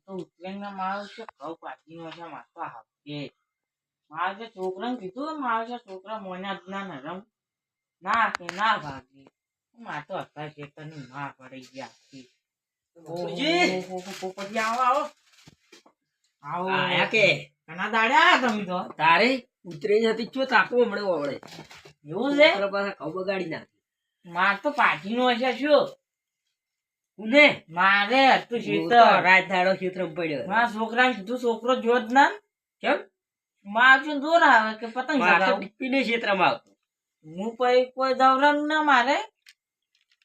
તો ઉત્તરાયણના મારો છે ઘઉં પાટીનો છે મારતો હાથે મારે જે છોકરાને કીધું મારે છે છોકરા મોના જ ના નરમ ના કે ના ભાગી મારે તો અત્યારે ખેતરની માં પડી ગયા આખી. પોપટજી આવો આવો આવો આયા કે ઘણા દાડ્યા તમે તો તારે ઉતરી જતી ચો તાકો હમણે ઓવળે એવું છે પાસે ઘઉં બગાડી નાખી. માર તો પાટીનો હશે શું ઉને મારે હતું હું શીતળ તો રાત દાડો ખેતરમાં પડ્યો. મારા છોકરાને કીધું છોકરો જો જ ના કેમ મારે જોર આવે કે પતંગ મારે તો ચગાવું. ડીપીને ક્ષેત્રમાં આવતો. હું પછી કોઈ દવરાનું ના મારે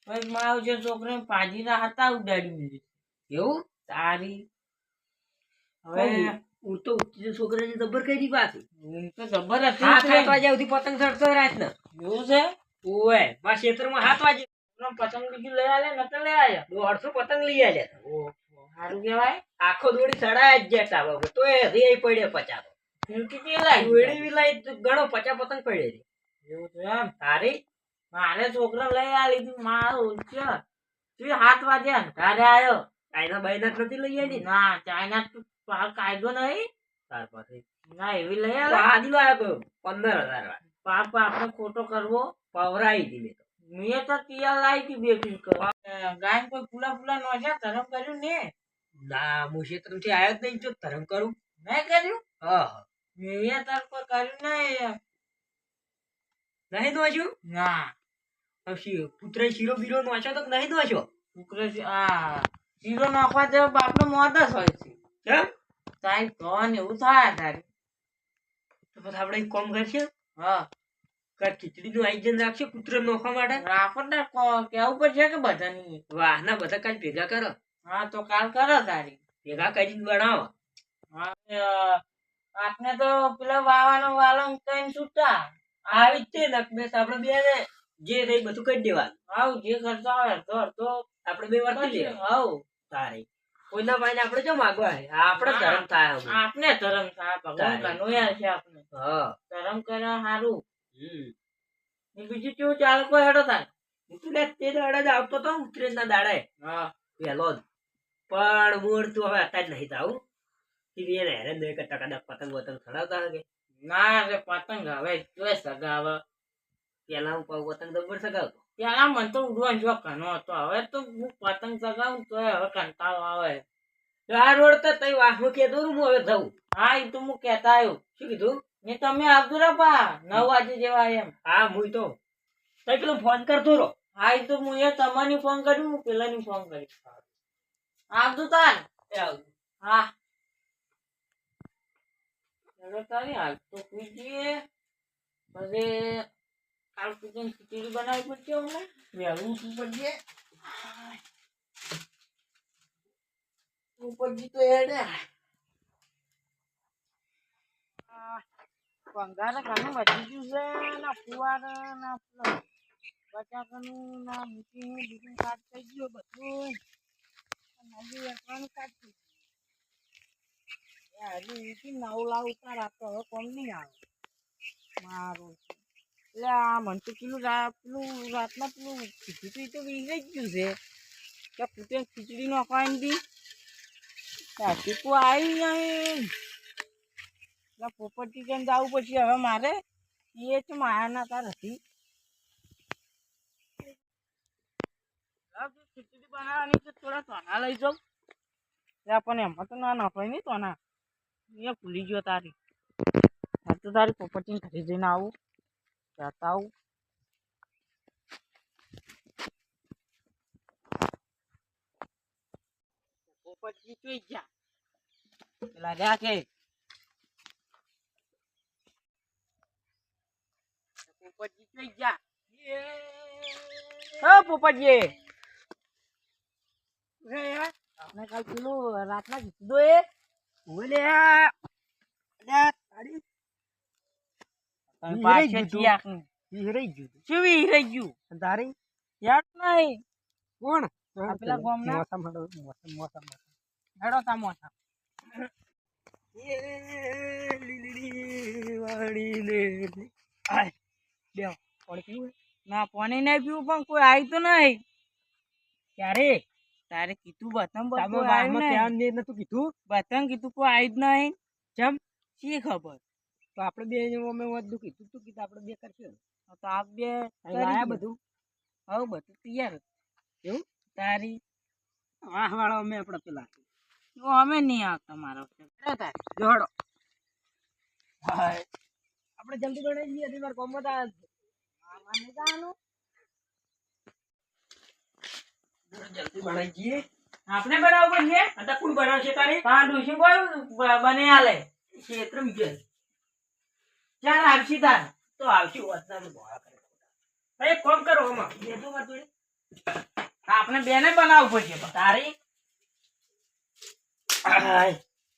પછી મારો જે છોકરાને પાજીના હતા ઉડાડી દીધી એવું તારી હવે હું તો ઉઠી છોકરાની જબર કરી પાછી ઊંઘ તો જબર હતી હાથ એટલે. વાગ્યા સુધી પતંગ ચડતો રાત ને. એવું છે ઓય મારા ક્ષેત્રમાં 7 વાગે પેલો પતંગ બીજું લઈ આલે નતો લઈ આવ્યા 150 પતંગ લઈ આલ્યા. સારું કહેવાય આખો દોડી ચડાય જ જતા બાબુ તો એ રે પડ્યો 50 તો ફીરકી કે લાઈ દોડી વિલાઈ તો ગણો 50 પતંગ પડ્યો રે. એવું છે એમ તારી મારે છોકરા લઈ આલી હતી મારું છે તું 7 વાગે ઘરે આવ્યો ચાઇના બાઈના નથી લઈ આવી ના ચાઇના તો પાલ કાયદો નહીં તાર પાસે ના એવી લઈ તો આલે આદિલો આવ્યો 15000 પાપ આપણે ખોટો કરવો પવરાઈ દીધી મેં તો તિયાર લાવી હતી 2 ફીરકો ગાય કોઈ ફૂલા ફૂલા નોજા ધરમ કર્યું ને ના હું ક્ષેત્રથી આવ્યો જ નહીં જો ધરમ કરું. મેં કર્યું હા મેં તાર કોઈ કર્યું નહીં નહીં દોશું ના પુત્ર શીરો બીરો નોચો તો નહીં દોશો છોકરે આ શીરો નાખવા જેવો બાપનો મોત જ હોય છે કેમ તાઈ તો ને એવું થાય તારે તો પછી આપણે એક કામ કરશે હા કાં ખીચડીનું આયોજન રાખશે પુત્ર નોખવા માટે. આપણને કેવું પડશે કે બધાની વાહ ના બધા કાલ ભેગા કરો હા તો કાલ કરો તારી ભેગા કરીને બનાવો. હા આપને તો પેલા વાવાનો વાલો કઈ છૂટા આવી જ તે નકમેશ આપણે બે ને જે રહી બધું કરી દેવાનું. આવ જે કરતા હોય તો આપણે બે વર્તી લે આવ તારે કોઈના ભાઈને આપણે જો માગવા હે આપણે ધર્મ થાય હવે. આપને ધર્મ થાય ભગવાન કનોયા છે આપને હા ધર્મ કરવા સારું હમ બીજું કેવું ચાલે કોઈ હેડો થાય તું લે તે દાડે જ આવતો તો ઉત્તરાયણના દાડે હા પહેલો જ પણ મૂળ તું હવે અત્યારે નહીં થાવું એને હેરાન નહીં કરતા કદાચ પતંગ વતંગ ચડાવતા હશે. ના રે પતંગ હવે જોઈ સગાવ પેલા હું પતંગ દબર સગાવતો પેલા મને તો ઉડવાનો શોખ ઘણો હતો હવે તો હું પતંગ ચગાવું તો હવે કંટાળો આવે આ રોડ તો તઈ વાહમાં કેતો હું હવે જવું. હા એ તો હું કેતા આવ્યો શું કીધું ને તમે આવજો રે પા 9 વાગે જેવા એમ હા હું તો તઈ પેલો ફોન કરતો રહો. હા એ તો હું એ તમારી ફોન કર્યું હું પેલાની ફોન કરી આવજો તાર હા ચલો તારી હાલ તો પૂછીએ પછી કાલ પૂછીને ખીચડી બનાવી પડશે અમને વહેલું ઉઠવું પડશે ઉપરજી તો હેડે પંગારે ઘણું વધી ગયું છે ના ફુવાર ના બટાકાનું ના મીઠીનું બીજું કાટ થઈ ગયું બધું હજુ વેચવાનું કાટ થઈ ગયું હજુ વીટી નવું લાવ ઉતાર આપતો હવે કોમ નહીં આવે મારું એટલે આ મને તો પેલું રાતના પેલું ખીચડી તો વિગઈ જ ગયું છે કે પૂતે ખીચડી નાખવાની હતી ટીપું આવી નહીં એટલે પોપટી કેમ જવું પછી હવે મારે એ જ માયાના તાર હતી ખીચડી બનાવવાની છે થોડા તોના લઈ જાઉં ત્યાં પણ એમાં તો ના નખાય નહીં તોના એ ભૂલી ગયો તારી તો તારી પોપટીને ઘરે જઈને આવું કહેતા આવું પોપટજી જોઈ ગયા પેલા રહ્યા કે પોપટજી જોઈ ગયા પોપટજી આપણે કાલ પેલું રાતના કીધું દો એ ઓલે તારી હિરાઈ ગયું શું રહી ગયું તારી યાદ નહીં કોણ પેલા ગામના મોસમ હેડો તા મોટા ના પાણી નહીં પીવું પણ કોઈ આવી તો નહીં ક્યારે તારે કીધું બતમ તમે બધું વાહમાં આવ્યું ક્યાં નહીં ને નતું કીધું બતમ કીધું કોઈ આવ્યું જ નહીં ચમ શી ખબર તો આપણે બે અમે વધુ કીધું તું કીધું આપણે બે કરશું તો આપ બે અહીં લાયા કરી બધું હવે બધું તૈયાર હતું. એવું તારી વાહ વાળો અમે આપણે પેલા તો અમે નહીં આવતા મારો જોડો આપણે જલ્દી બનાવી દઈએ હજી વાર કોમમાં તો જલ્દી બનાવી દઈએ આપણે બનાવવું પડશે અત્યારે કોણ બનાવશે તારે તાર ડોશી કોઈ બને આલે ક્ષેત્ર મીટર ચાલ આવશી તાર તો આવશે વાતના બોળા કરે એક કામ કરો આમાં બેઠો માર જોડે આપણે બેને બનાવવું પડશે પણ તારી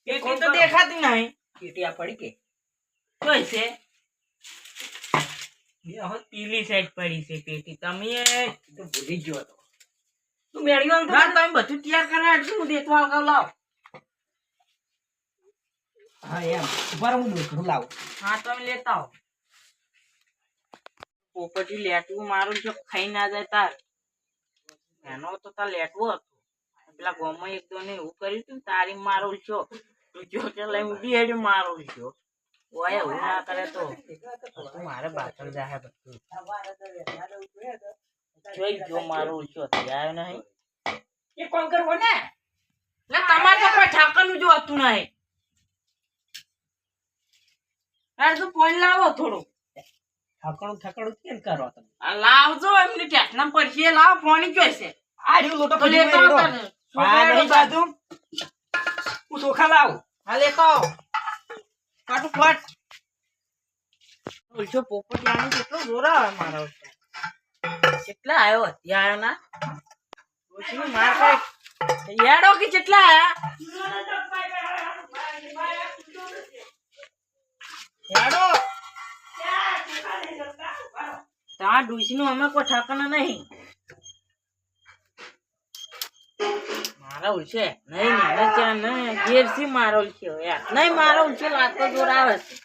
એક કોઈ તો દેખાતી નહીં કેટિયા પડી કે જોઈ છે બે હોત પીલી સાઈડ પડી છે પેટી તમે તો ભૂલી ગયો તો તું મેળ્યો આમ તો ના તમે બધું તૈયાર કરવા એટલે હું દેખવા આવતા લાવ હા એમ ઉભા રહો, હું દોઢું લાવું હા તમે લેતા આવો પોપટી લેટવું મારું જો ખાઈ ના જાય તાર એનો તો તાર લેટવું હતું પેલા ગોમાં એક દો ને એવું કર્યું હતું ને તારી મારું છો તું જો કે લઈ ઊંધી હેડી મારું છો ઓય એવું ના કરે તો તું મારે પાછળ જાય બધું જોઈ જો મારું છો આવ્યો નહીં એક કામ કરવો ને ના તમારે તો કોઈ ઠાકરનું જો હતું નહીં અરે તું પોઈન્ટ લાવો થોડું ઠકડું કેમ કરો તમે આ લાવજો એમની ટેકના પડશે લાવ પાણી જોઈશે આ રહ્યું લોટો તો લેતો આવો તને. પા નહીં જાતું હું ચોખા લાવ હા લેતો આવો. કાટું ફટ ઓછો પોપટ લાવવાનું કેટલો જોર આવે મારા ઉપર. કેટલા આવ્યો અત્યારે આવ્યો ના ઓછીનું માર ખાય યાડો કે કેટલા આયા યાડો તાર ડુસીનું અમે કોઈ ઠાકાના નહીં મારા ઉલશે નહીં નહીં ચા નહીં ઘેરથી મારો ઉલશે યાર નહીં મારો ઉલશે લાગતો જોર આવે છે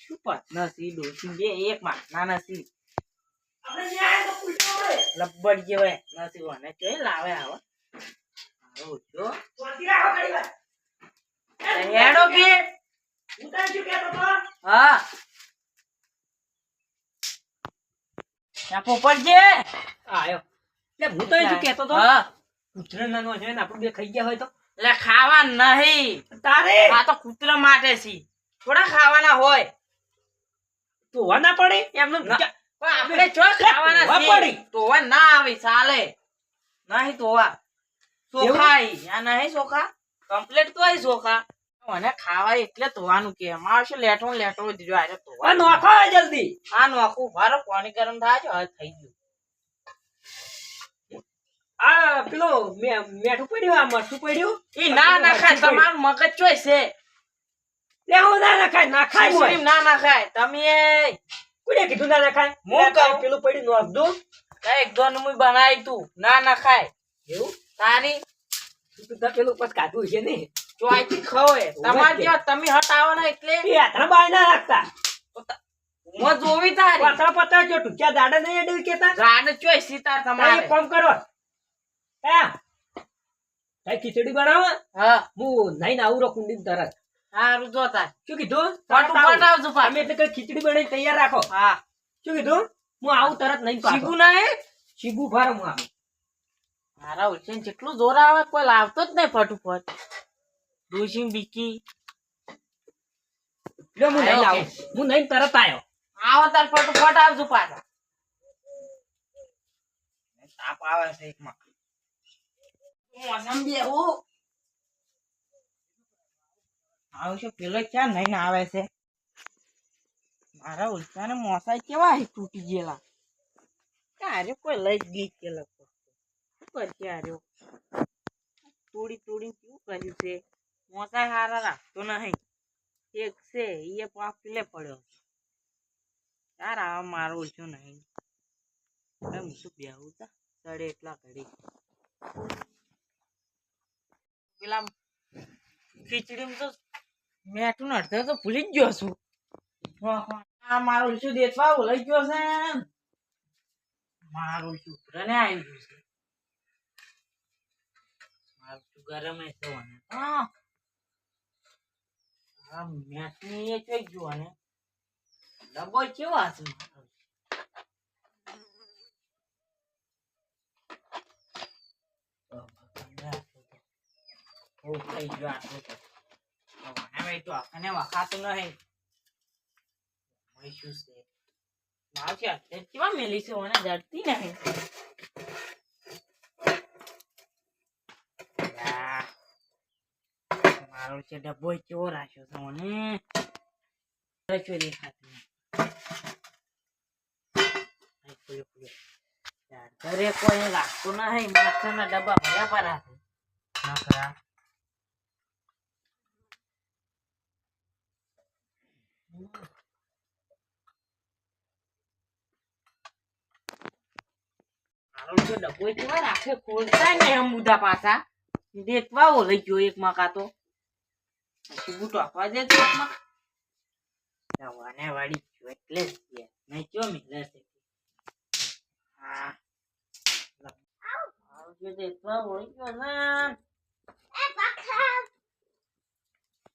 શું પત નથી ડોસી બે એક માં ના નથી લબ્બડ જેવાય નથી વને કઈ લાવે આવો મારો ઉલશો હેડો કે હા ત્યાં પોપટ છે આયો લે હું તો શું કહેતો તો હા કૂતરા નાનો છે ને આપણે બે ખાઈ ગયા હોય તો એટલે ખાવા નહીં તારે આ તો કૂતરા માટે છે થોડા ખાવાના હોય તો ના પડે એમને પણ આપણે જો ખાવાના ધોવા છે પડી. ધોવા ના આવે ચાલે નહીં ધોવા ચોખા આ નહીં ચોખા કમ્પ્લીટ તો આઈ ચોખા મને ખાવા એટલે ધોવાનું કે એમાં આવશે લેટો લેટો દીધો આજે ધોવા નોખો જલ્દી આ નોખું ભારો પાણી ગરમ થાય છે હવે થઈ ગયું આ પેલો મેઠું પડ્યું આ મરચું પડ્યું એ ના નાખાય તમારું મગજ ચોય છે લે હું ના નખાય નાખાય ખીચડી ના નાખાય તમે કોને કીધું ના નખાય હું લે કહું. પેલું પડ્યું નોખ દો એક દોન મુઈ બનાવી તું ના નાખાય એવું તારી તું તો પેલું પછી કાઢું છે ને ચોઈથી ખવે તમારે ત્યાં તમે હટાવો ને એટલે એ હાથના બાય ના રાખતા હું જોવી તારી પાતળા પાતળા જો ટૂંક્યા દાડા નહીં અડવી કેતા ગાડ ચોઈ સીતાર તારે તમારે એક કામ કરો હા તારી ખીચડી બનાવો હા હું નહીં આવું રો કુંડી તરત સારું જોતા શું કીધું પાટું તરત આવું. પટાવજો તમે પાછું એટલે કઈ ખીચડી બનાવી તૈયાર રાખો હા શું કીધું હું આવું તરત નહીં શીખું ના હે શીગું ભાર હું આવું મારા ઉલસેન જેટલું જોર આવે કોઈ લાવતો જ નહીં ફટુફટ ડોશી બીકી લે હું નહીં આયો લાવું હું નહીં તરત આવ્યો આવો તાર ફટુફટ આવજો પાછા તાપ આવે છે એકમાં મોસમ બેહું આવશે પેલો ક્યાં નહીં આવે છે મારા ઉલસાને મોસાઈ કેવા હે તૂટી ગયેલા ક્યારે કોઈ લઈ જ ગઈ કે લગતો શું કરશે આર્યો તોડી તોડી શું કર્યું છે મોસાઈ હારા રાખતો નહીં એક છે એ પાપલે પડ્યો યાર આ મારો ઉલસો નહીં હું તો બેહું તા સડે એટલા ઘડી પેલા ખીચડીમાં તો મેઠું ને અડધો તો ભૂલી જ ગયો છું આ મારું ઉલસું દેખવા લઈ ગયો છે મારું ઉલસું ઉતરે ને આવી ગયું છે ગરમ એ તો હા મેથની એ જોઈ ગયો ને ડબ્બો કેવો હશે થઈ ગયો આટલું તો હવે તો આને વખાતું નહીં શું છે માવ છે અત્યારે કેવા મેલી છે મને જડતી નહીં મારો છે ડબ્બો કેવો રાખ્યો છે મને રચો દેખાતું ઘરે કોઈ લાગતું નહીં માથાના ડબ્બા ભર્યા પરા છે ના ખરા મારો જો ડબ્બો કેવા રાખે ખોલતા ને એમ મુદ્દા પાછા દેખવા લઈ ગયો એક માં કાતો પછી બૂટો આપવા દે તો વાને વાળી ગયો એટલે જ નહીં ચો મિલે છે હા આવ જે દેખવા હોય ગયો ને એ બખા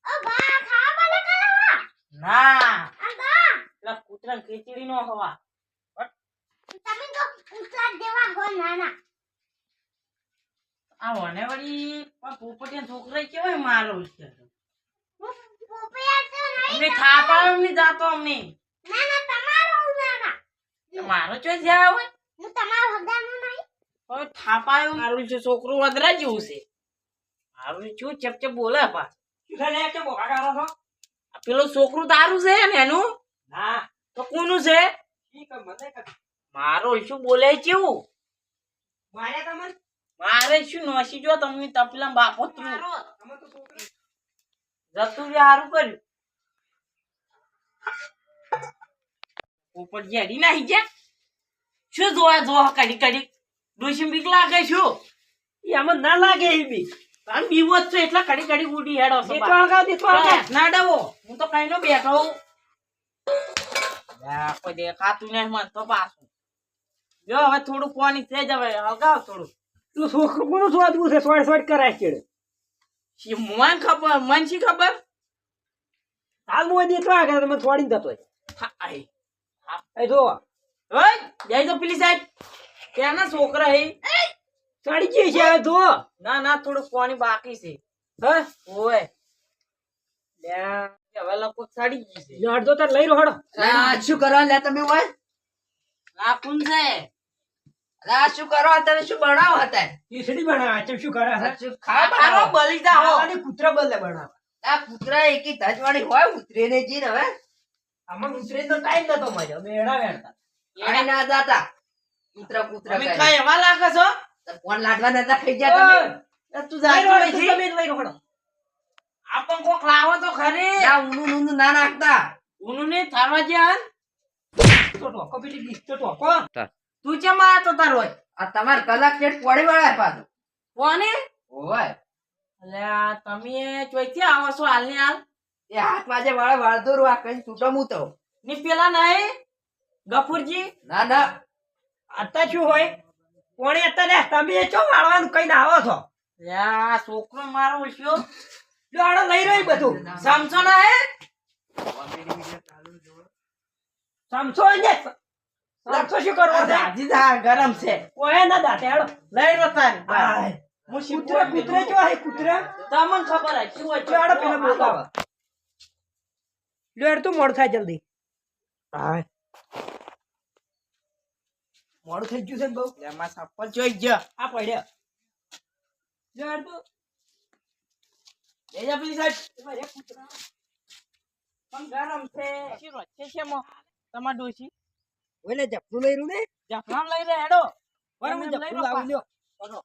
ઓ બા ખા મને કરવા ના આગા લા કૂતરા ખીચડી નો હવા તમે તો કૂતરા દેવા ગો નાના આ વાને વાળી પોપટિયા છોકરા કેવાય મારો છે અમને થાપા અમને જાતો અમને ના ના તમારો નાના મારો ચો જ્યા હોય હું તમારો હગાનો નહીં હવે થાપા મારું છે છોકરું વદરા જેવું છે મારું શું ચપચપ બોલે પા શું લે કે બોકા કરો છો પેલો છોકરું તારું છે ને એનું ના તો કોનું છે ઠીક મને કે મારો શું બોલે કેવું મારે તમને મારે શું નોસી જો તમને તપલા બાપો તું તમે તો છોકરી જતું સારું કર્યું ઉપર જેડી નાહી ગયા શું જોવા જોવા કડી કડી ડોશી બીક લાગે શું એમાં ના લાગે એ બી તાન બીવો જ છે એટલા કડી કડી ઉડી હેડો છો દેખવા આગળ ના ડવો હું તો કઈ નો બેઠો હું કોઈ દેખાતું નહીં મન તો પાછું જો હવે થોડું પાણી થઈ જવે હગાવ થોડું તું છોકરું કોનું શોધવું છે સોડ કરાય છે મન ખબર મન શી ખબર હાલ મોય દેખવા આગળ તમે છોડીને જતો એ જો ઓય જઈ તો પેલી સાઈડ કેના છોકરા હે ચડી ગઈ છે હવે જો ના ના થોડું પાણી બાકી છે હા ઓય લે હવે લોકો ચડી ગઈ છે અડધો તાર લઈ રહ્યો હડો શું કરવા લે તમે હોય આ કોણ છે અલા શું કરવા તમે શું બનાવો હતા ખીચડી બનાવે છે શું કરે છે ખારો બલી જા હો અને કૂતરા બદલે બનાવે આ કૂતરા એકી ધજવાળી હોય ઉતરે ને જી ને હવે આમાં ઉતરે તો ટાઈમ નતો મળ્યો મેળા વેણતા આઈ ના જાતા કૂતરા કૂતરા તમે કરે કઈ એવા લાગે છો ફોન લાડવા નતા ખાઈ ગયા તમે તું લઈ જા રહ્યો તમે લઈ રહ્યો આપણ કોક લાવો તો ખરી ના ઊનું ઊનું ના નાખતા ઉનું ને થારવા જ્યાં તો ટોકો પીટી દીસ તો ટોકો તું ચમ આ તો તાર હોય આ તમાર કલાક ચેટ પોડી વાળા પાછું કોને ઓય અલ્યા તમે ચોઈથી આવો છો હાલ ને હાલ એ 8 વાગે વાળા વાળદો આ કઈ છૂટો હું તો ની પેલા નહીં ગફુરજી ના ના આતા શું હોય કોણે અત્યારે તમે ચો વાળવાનું કઈ ના આવો છો લ્યા છોકરો મારો ઉછ્યો જો આડો લઈ રહ્યો બધું સમસો ના હે સમસો ને સમસો શું કરવો છે હાજી દા ગરમ છે ઓય ના દાતે આડો લઈ રો તાર આય કૂતરા કૂતરા જો હે કૂતરા તમને ખબર હે શું જો આડો પેલા બોલાવા લેડ તું મોડ થાય જલ્દી હાય મોડું થઈ ગયું છે બહુ એમાં સફળ જોઈ ગયો આ પડ્યા લેડ તું લેજા પેલી સાઈડ તમારે કૂતરા પણ ગરમ છે શીરો છે છે મો તમાર ડોશી ઓલે જપનું લઈ રહ્યું ને જફરામ લઈ રે હેડો પર હું જપનું લાવી લ્યો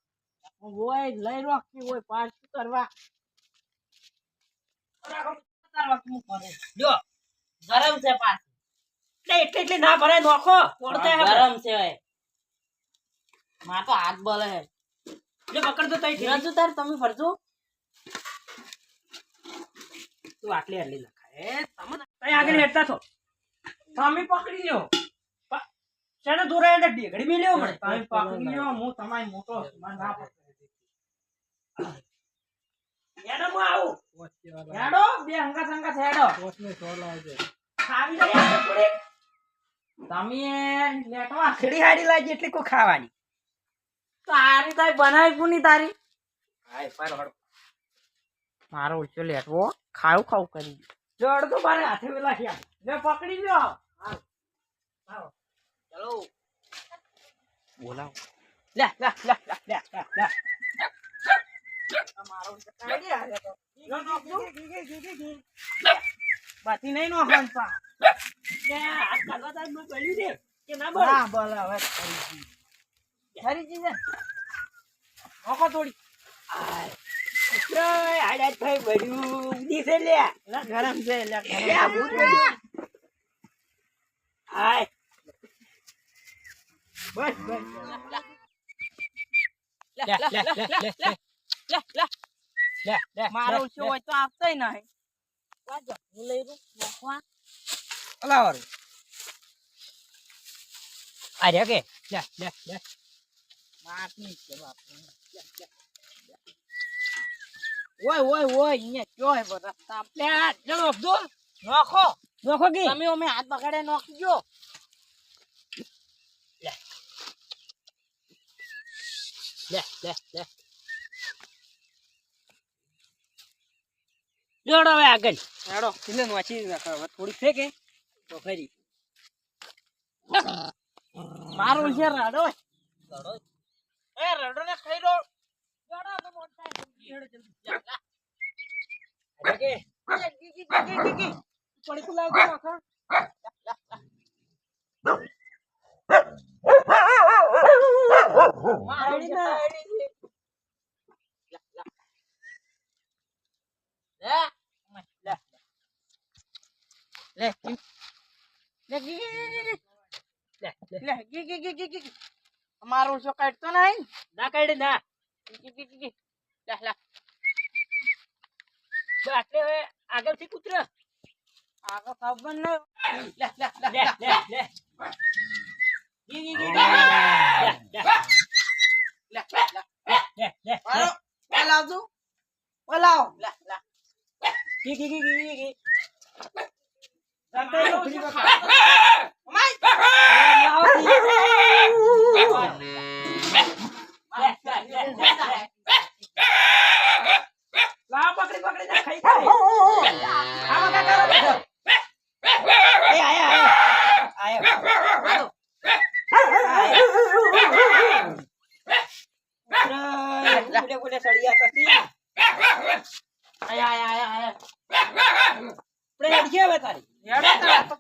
ઓય લઈ રોકી ઓય પાસ કરવા તાર વખત હું કરે જો ગરમ છે પાસ એટલે ના ભરે નોખો ઓળતે હે ગરમ છે માં તો હાથ બલે હે જે પકડ તો તઈ રજુ તાર તમે ફરજો તું આટલી આટલી લખાય તમે તઈ આગળ હેડતા છો તમે પકડી લ્યો શેને દોરાય એટલે ઢેગડી મે લેવો પડે તમે પકડી લ્યો હું તમારી મોટો મને ના પકડે હેડો હું આવું હેડો બે હંગા હેડો ખાવી લઈ આવજો થોડીક. તમે લેટવા ખડી હાડી લાગી એટલે કોઈ ખાવાની તારી તારી બનાવી કોની તારી હાય પાર હળ મારો ઓછો લેટવો ખાવું ખાવું કરી જડ તો મારે હાથે વેલા છે લે પકડી લ્યો ચલો બોલાવો લે લે લે લે લે લે મારો કાઢી આલે તો બાતી નહીં નો હંસા લે આ કાલવા તાર નો ગળ્યું દે કે ના બોલ હા બોલ હવે ખરી ચીજ મોકો થોડી આડા થઈ બડ્યું ઉડી છે લે લે ગરમ છે લે લે આ ભૂત બડ્યું હાય બસ બસ લે લે લે લે લે મારો ઓછો હોય તો આપતાય નહીં વાજો હું લઈ રૂ મોકવા અલાવર આ રે કે લે લે લે મારની છે બાપ ઓય અહીંયા જોય બધા તાપ લે જણો દો નોખો નોખો કી તમે અમે હાથ પકડે નોખજો લે લે લે જોડો હવે આગળ હેડો એટલે વાંચી રાખો હવે થોડી ફેકે તો ખરી મારો છે રડો એ રડો ને ખાઈ રો જડો તો મોટા હેડો જલ્દી જા અરે કે ગી પડી કુ લાવ નાખો મારી ના લે લે ગી લે ગી અમારો છો કાઢતો નહીં ના કાઢે ના ગી લે તો આટલે હવે આગળથી કૂતરો આગળ ખબર નહીં લે લે લે લે લે ગી લે લે મારો બોલાવ તું બોલાવ લે ગી લાવ પકડી પકડી ના ખાઈ ખાઈ આમાં કા કરો બેઠો એ આયા ગુડે ગુડે સળિયા કસી આયા આપણે હેડ ગયા હવે તારી હેડો તારા તો